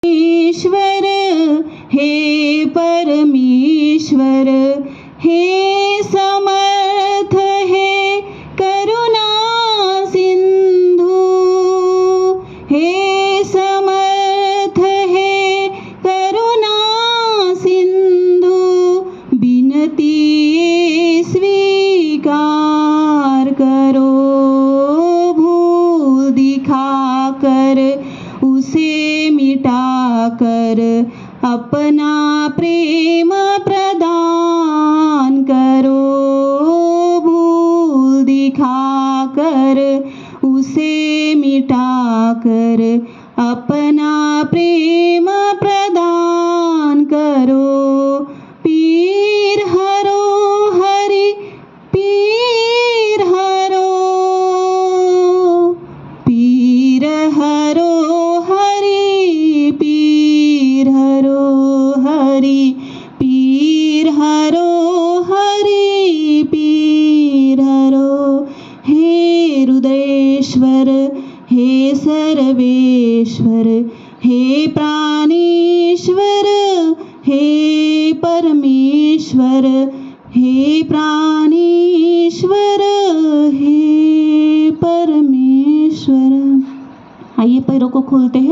ईश्वर हे परमेश्वर हे समर्थ हे करुणा सिंधू हे समर्थ हे करुणा सिंधू बिनती स्वीकार करो भूल दिखा कर उसे मिटा कर अपना प्रेम प्रदान करो भूल दिखा कर उसे मिटा कर अपना प्रेम प्रदान करो पीर हरो हरि पीर हरो पीर हरो हरि पीर हरो हरि पीर हरो हरि पीर हरो हे हृदयेश्वर हे सर्वेश्वर हे प्राणेश्वर हे परमेश्वर हे प्राणेश्वर हे परमेश्वर। आइए पैरों को खोलते हैं।